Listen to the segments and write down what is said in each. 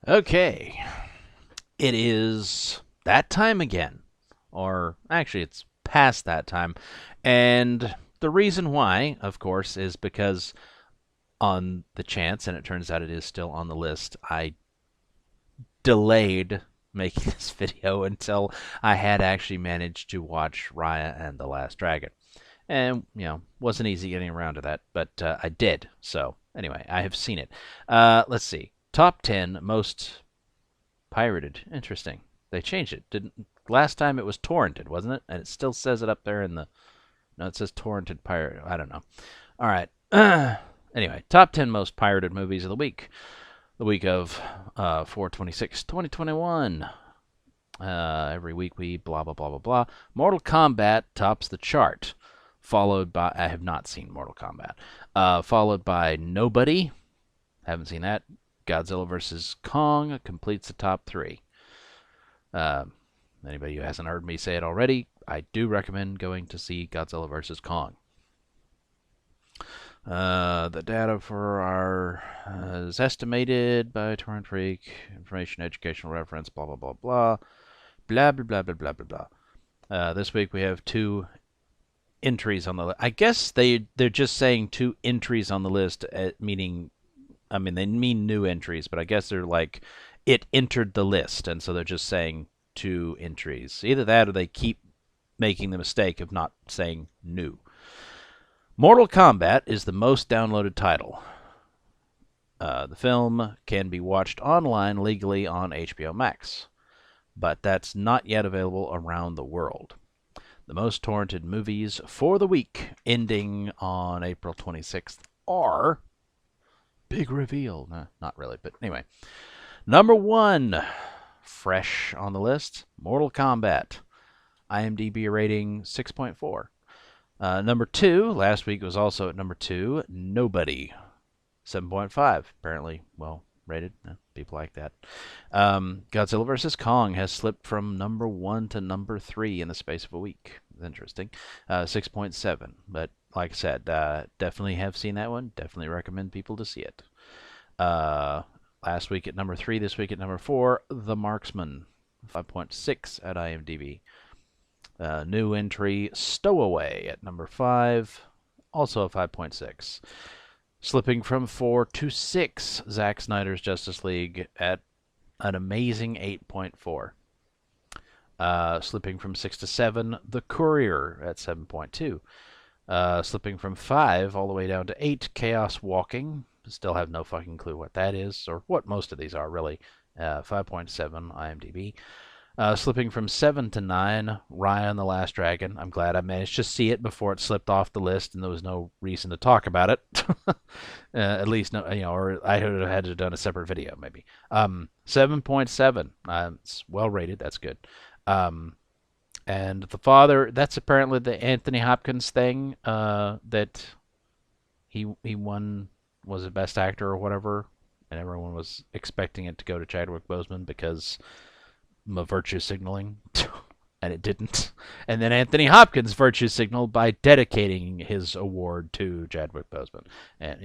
Okay, it is that time again. Or actually, it's past that time. And the reason why, of course, is because on the chance, and it turns out it is still on the list, I delayed making this video until I had actually managed to watch Raya and the Last Dragon. And, wasn't easy getting around to that, but I did. So, anyway, I have seen it. Let's see. Top 10 most pirated. Interesting. They changed it. Didn't last time it was torrented, wasn't it? And it still says it up there in the no, it says torrented pirate. I don't know. All right. Anyway, top 10 most pirated movies of the week. The week of 4/26, 2021. Every week we blah blah blah blah blah. Mortal Kombat tops the chart, followed by I have not seen Mortal Kombat. Followed by Nobody. Haven't seen that. Godzilla vs Kong completes the top three. Uh, Anybody who hasn't heard me say it already, I do recommend going to see Godzilla vs Kong. The data for our is estimated by Torrent Freak, information, educational reference, blah blah blah blah, blah blah blah blah blah blah blah. This week we have two entries on the list. I guess they're just saying two entries on the list, meaning, I mean, they mean new entries, but I guess they're like it entered the list, and so they're just saying two entries. Either that, or they keep making the mistake of not saying new. Mortal Kombat is the most downloaded title. The film can be watched online legally on HBO Max, but that's not yet available around the world. The most torrented movies for the week ending on April 26th are... Big reveal. Nah, not really, but anyway. Number one, fresh on the list, Mortal Kombat. IMDb rating 6.4. Number two, last week was also at number two, Nobody. 7.5. Apparently well rated. People like that. Godzilla vs. Kong has slipped from number one to number three in the space of a week. Interesting. 6.7. But like I said, definitely have seen that one. Definitely recommend people to see it. Last week at number three, this week at number four, The Marksman. 5.6 at IMDb. New entry, Stowaway at number 5, also a 5.6. Slipping from 4 to 6, Zack Snyder's Justice League at an amazing 8.4. Slipping from 6 to 7, The Courier at 7.2. Slipping from 5 all the way down to 8, Chaos Walking. Still have no fucking clue what that is, or what most of these are, really. 5.7 IMDb. Slipping from 7 to 9, Raya and the Last Dragon. I'm glad I managed to see it before it slipped off the list, and there was no reason to talk about it. At least, no, or I would have had to have done a separate video, maybe. 7.7. It's well rated. That's good. And The Father, that's apparently the Anthony Hopkins thing, that he won, was it Best Actor or whatever, and everyone was expecting it to go to Chadwick Boseman because virtue signaling, and it didn't. And then Anthony Hopkins virtue signaled by dedicating his award to Chadwick Boseman. And,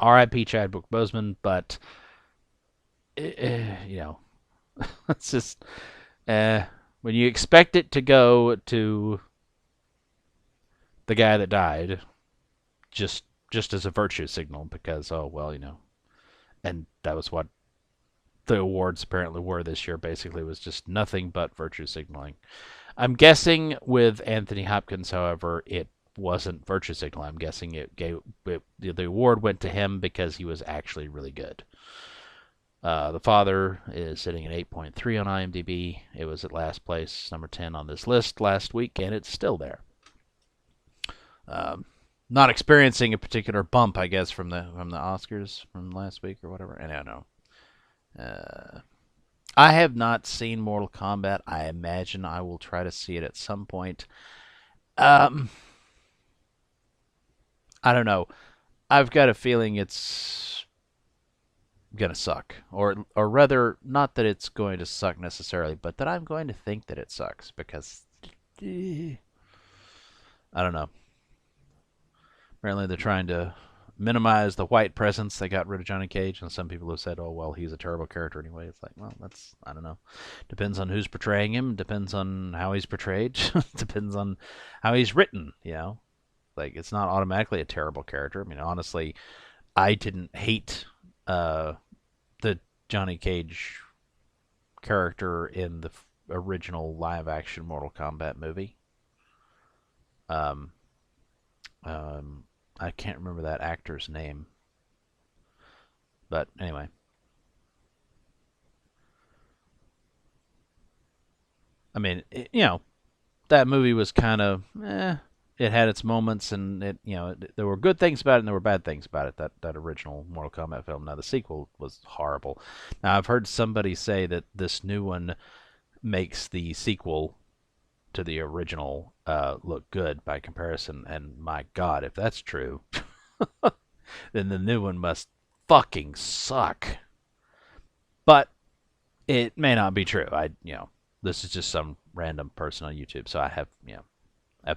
R.I.P. Chadwick Boseman, but, it's just, when you expect it to go to the guy that died, just as a virtue signal, because, oh, well, and that was what the awards apparently were this year. Basically, was just nothing but virtue signaling. I'm guessing with Anthony Hopkins, however, it wasn't virtue signaling. I'm guessing the award went to him because he was actually really good. The Father is sitting at 8.3 on IMDb. It was at last place, number 10 on this list last week, and it's still there. Not experiencing a particular bump, I guess, from the Oscars from last week or whatever. And I don't know. I have not seen Mortal Kombat. I imagine I will try to see it at some point. I don't know. I've got a feeling it's gonna suck, or rather, not that it's going to suck necessarily, but that I'm going to think that it sucks because I don't know. Apparently, they're trying to minimize the white presence they got rid of Johnny Cage, and some people have said, "Oh well, he's a terrible character anyway." It's like, well, that's I don't know. Depends on who's portraying him. Depends on how he's portrayed. Depends on how he's written. Like it's not automatically a terrible character. I mean, honestly, I didn't hate the Johnny Cage character in the original live-action Mortal Kombat movie. Um, I can't remember that actor's name, but anyway. I mean, that movie was kind of, it had its moments, and there were good things about it, and there were bad things about it. That original Mortal Kombat film. Now the sequel was horrible. Now I've heard somebody say that this new one makes the sequel to the original look good by comparison. And my God, if that's true, then the new one must fucking suck. But it may not be true. This is just some random person on YouTube, so I have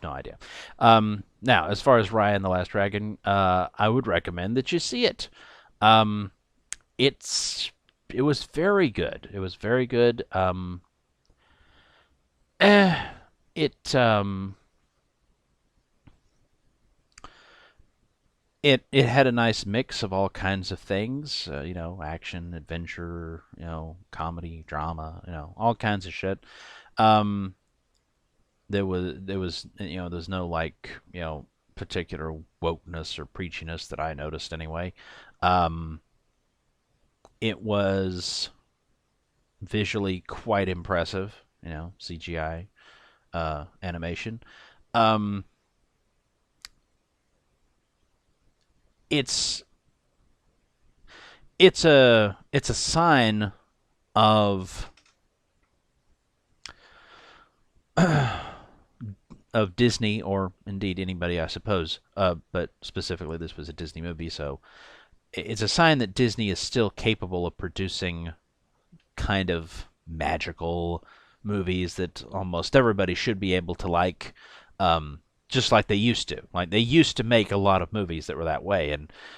no idea. Now, as far as Raya and the Last Dragon, I would recommend that you see it. Um, it was very good. It was very good. Eh, it it had a nice mix of all kinds of things. Action, adventure, comedy, drama, all kinds of shit. Um, there's no like particular wokeness or preachiness that I noticed anyway. Um, it was visually quite impressive, CGI animation. Um, it's it's a sign of of Disney, or indeed anybody, I suppose. But specifically, this was a Disney movie, so it's a sign that Disney is still capable of producing kind of magical movies that almost everybody should be able to like, just like they used to. Like they used to make a lot of movies that were that way,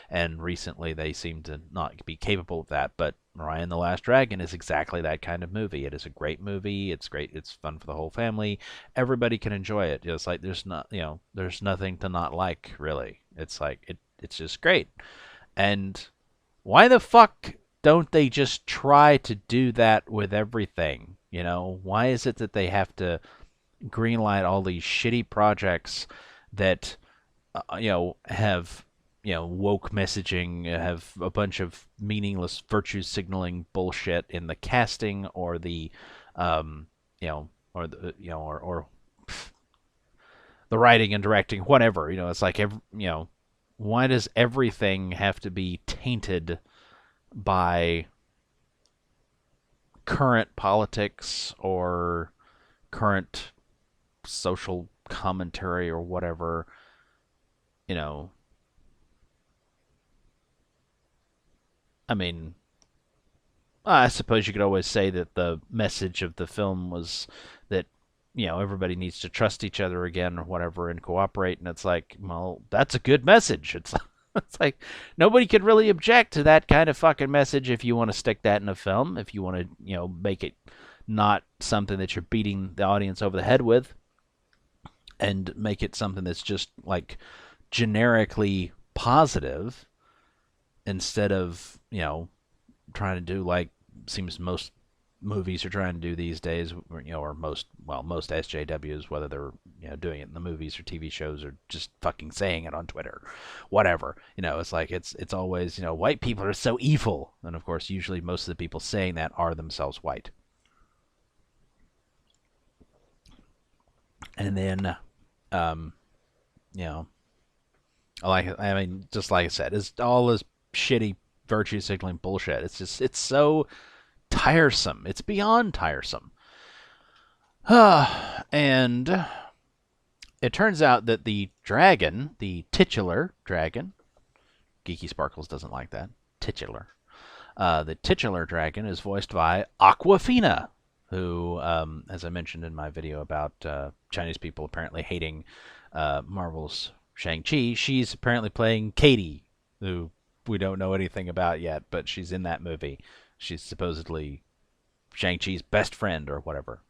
and recently they seem to not be capable of that. But Raya and the Last Dragon is exactly that kind of movie. It is a great movie. It's great. It's fun for the whole family. Everybody can enjoy it. It's like there's nothing to not like really. It's like it's just great. And why the fuck don't they just try to do that with everything? Why is it that they have to greenlight all these shitty projects that have woke messaging, have a bunch of meaningless virtue signaling bullshit in the casting, or the or the or the writing and directing, whatever. It's like why does everything have to be tainted by current politics or current social commentary or whatever? you know I mean, I suppose you could always say that the message of the film was that everybody needs to trust each other again or whatever and cooperate, and it's like, well, that's a good message. It's it's like nobody could really object to that kind of fucking message if you want to stick that in a film, if you want to make it not something that you're beating the audience over the head with, and make it something that's just like generically positive, instead of trying to do like seems most movies are trying to do these days, or most SJWs, whether they're doing it in the movies or TV shows or just fucking saying it on Twitter, whatever. It's like it's always white people are so evil, and of course usually most of the people saying that are themselves white. And then you know just like I said, it's all this shitty virtue signaling bullshit. It's so tiresome. It's beyond tiresome. And it turns out that the dragon, the titular dragon, Geeky Sparkles doesn't like that. Titular. The titular dragon is voiced by Aquafina, who, as I mentioned in my video about Chinese people apparently hating Marvel's Shang-Chi, she's apparently playing Katie who we don't know anything about yet, but she's in that movie. She's supposedly Shang-Chi's best friend or whatever.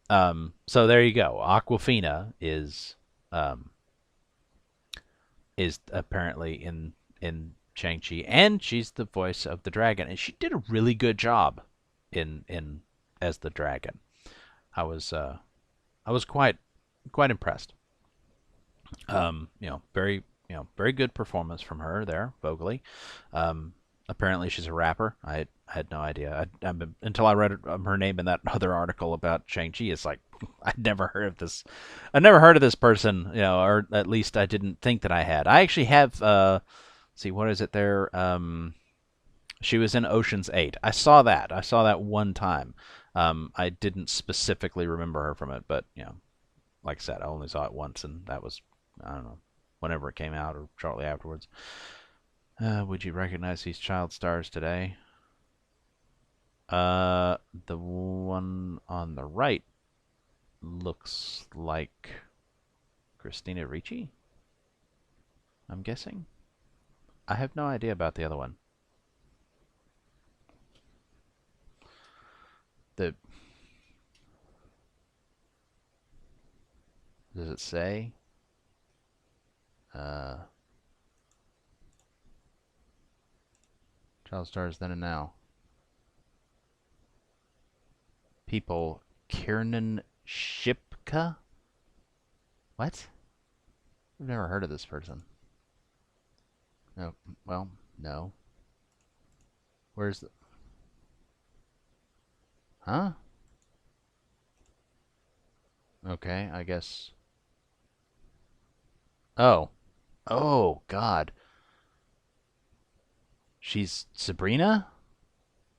So there you go. Aquafina um, is apparently in Shang-Chi, and she's the voice of the dragon, and she did a really good job in as the dragon. I was uh, I was quite impressed. Very very good performance from her there vocally. Um, Apparently she's a rapper. I had no idea. Until I read her name in that other article about Shang-Chi. It's like I'd never heard of this. I'd never heard of this person, or at least I didn't think that I had. I actually have. See, what is it there? She was in Ocean's 8. I saw that. I saw that one time. I didn't specifically remember her from it, but like I said, I only saw it once, and that was, I don't know, whenever it came out or shortly afterwards. Would you recognize these child stars today? The one on the right looks like Christina Ricci, I'm guessing. I have no idea about the other one. The Does it say? Uh, Child stars then and now. People, Kiernan Shipka? What? I've never heard of this person. No, well, no. Where's the... Huh? Okay, I guess. Oh. Oh, God. She's Sabrina?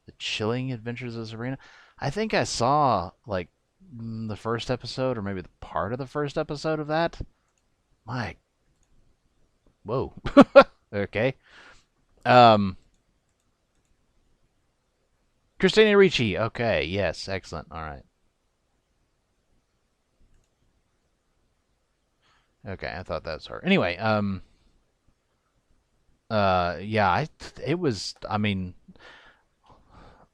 The Chilling Adventures of Sabrina? I think I saw, like, the first episode, or maybe the part of the first episode of that. My... Whoa. Okay. Um, Christina Ricci. Okay, yes, excellent. All right. Okay, I thought that was her. Anyway, yeah, it was. I mean,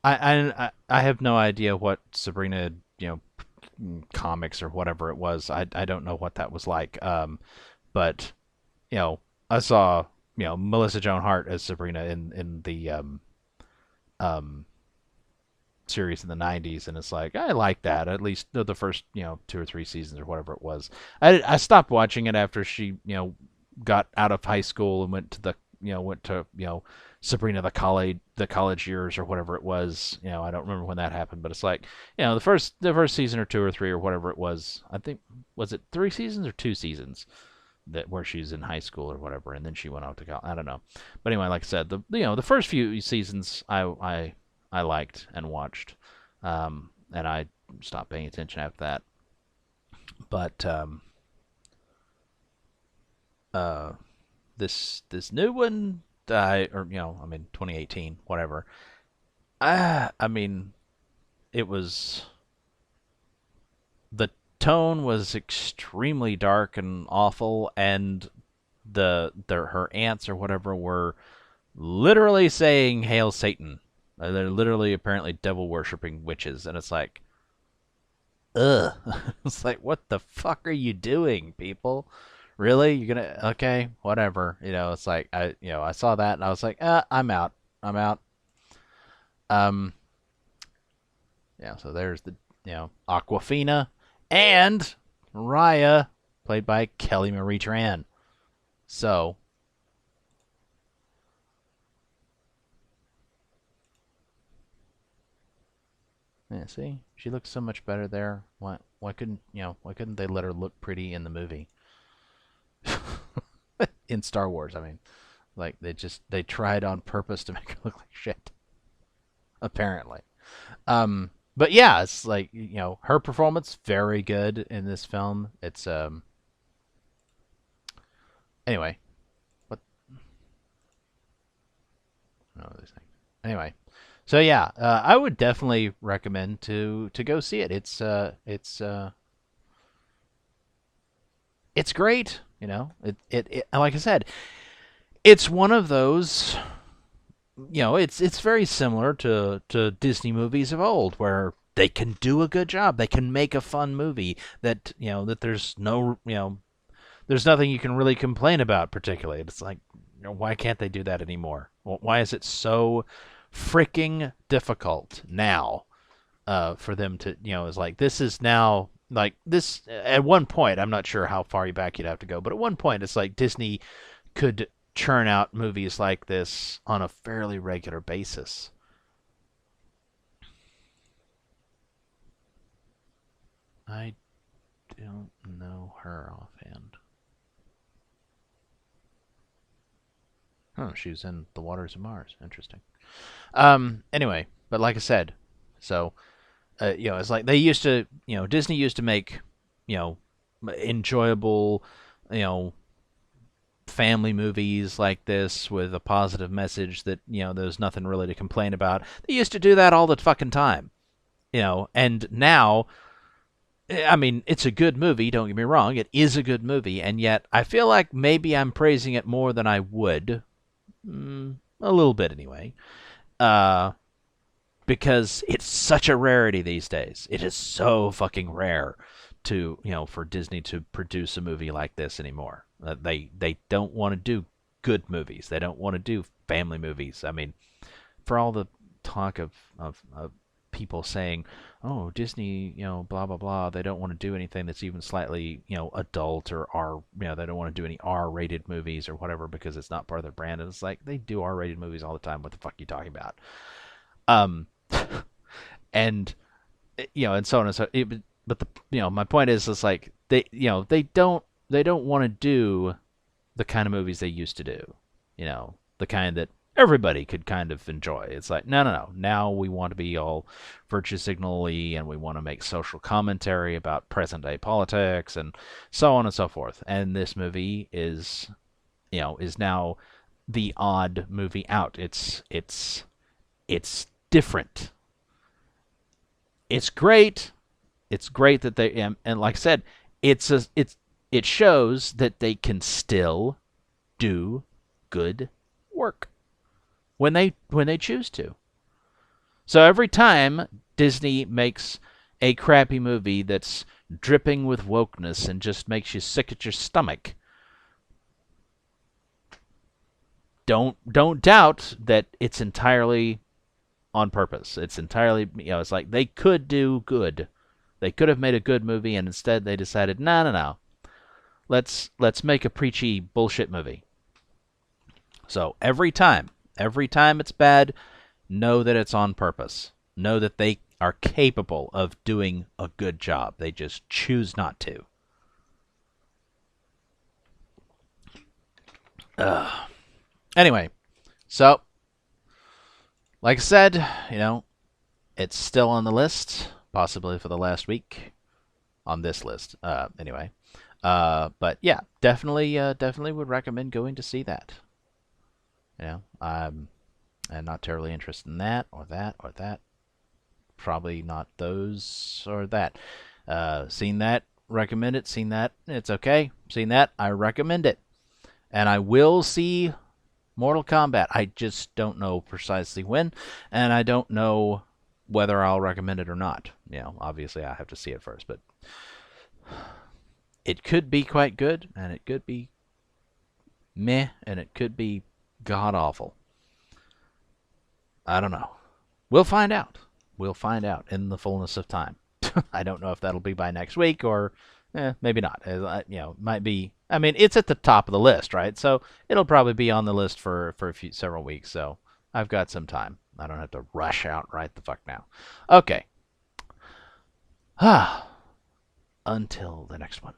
I have no idea what Sabrina, comics or whatever it was. I don't know what that was like. But I saw Melissa Joan Hart as Sabrina in the um series in the 90s, and it's like I like that, at least the first 2 or 3 seasons or whatever it was. I stopped watching it after she got out of high school and went to Sabrina the college years or whatever it was. I don't remember when that happened, but it's like the first season or 2 or 3 or whatever it was. I think, was it 3 seasons or 2 seasons that where she's in high school or whatever, and then she went out to college. I don't know, but anyway, like I said, the first few seasons I liked and watched, and I stopped paying attention after that. But uh, this new one, or I mean 2018, whatever. I mean, it was the tone was extremely dark and awful, and her aunts or whatever were literally saying "Hail Satan." They're literally apparently devil worshipping witches, and it's like, ugh. It's like, what the fuck are you doing, people? Really? You're gonna okay, whatever. It's like I saw that and I was like, I'm out. I'm out. Um, yeah. So there's the Aquafina and Raya, played by Kelly Marie Tran. So yeah, see, she looks so much better there. Why couldn't they let her look pretty in the movie? In Star Wars, I mean, like they tried on purpose to make her look like shit. Apparently, but yeah, it's like her performance very good in this film. It's anyway, what no these things. Anyway, so yeah, I would definitely recommend to go see it. It's great. It like I said, it's one of those, it's very similar to Disney movies of old, where they can do a good job. They can make a fun movie that, that there's no, there's nothing you can really complain about particularly. It's like, why can't they do that anymore? Why is it so freaking difficult now for them to, it's like, this is now like this at one point. I'm not sure how far back you'd have to go, but at one point it's like Disney could churn out movies like this on a fairly regular basis. I don't know her offhand. Oh, she was in The Waters of Mars. Interesting. Anyway, but like I said, so it's like they used to, Disney used to make, you know, enjoyable, you know, family movies like this with a positive message that, there's nothing really to complain about. They used to do that all the fucking time, and now, I mean, it's a good movie, don't get me wrong, it is a good movie, and yet I feel like maybe I'm praising it more than I would, a little bit anyway, uh, because it's such a rarity these days. It is so fucking rare to, for Disney to produce a movie like this anymore. They don't want to do good movies. They don't want to do family movies. I mean, for all the talk of people saying, "Oh, Disney, blah blah blah," they don't want to do anything that's even slightly, adult or R. They don't want to do any R-rated movies or whatever because it's not part of their brand. And it's like they do R-rated movies all the time. What the fuck are you talking about? Um, and and so on and so. But the my point is, it's like they don't want to do the kind of movies they used to do. The kind that everybody could kind of enjoy. It's like, no, no, no. Now we want to be all virtue signally, and we want to make social commentary about present day politics and so on and so forth. And this movie is now the odd movie out. It's different. It's great. It's great that they and like I said, it shows that they can still do good work when they choose to. So every time Disney makes a crappy movie that's dripping with wokeness and just makes you sick at your stomach, don't doubt that it's entirely on purpose. It's entirely, it's like they could do good. They could have made a good movie, and instead they decided, no, no, no. Let's make a preachy bullshit movie. So every time it's bad, know that it's on purpose. Know that they are capable of doing a good job. They just choose not to. Anyway, so like I said, it's still on the list, possibly for the last week on this list. Anyway, but yeah, definitely would recommend going to see that. I'm not terribly interested in that or that or that. Probably not those or that. Seen that, recommend it. Seen that, it's okay. Seen that, I recommend it. And I will see Mortal Kombat. I just don't know precisely when, and I don't know whether I'll recommend it or not. Obviously I have to see it first, but it could be quite good, and it could be meh, and it could be god awful. I don't know. We'll find out. We'll find out in the fullness of time. I don't know if that'll be by next week or maybe not. Might be. I mean, it's at the top of the list, right? So it'll probably be on the list for several weeks. So I've got some time. I don't have to rush out right the fuck now. Okay. Until the next one.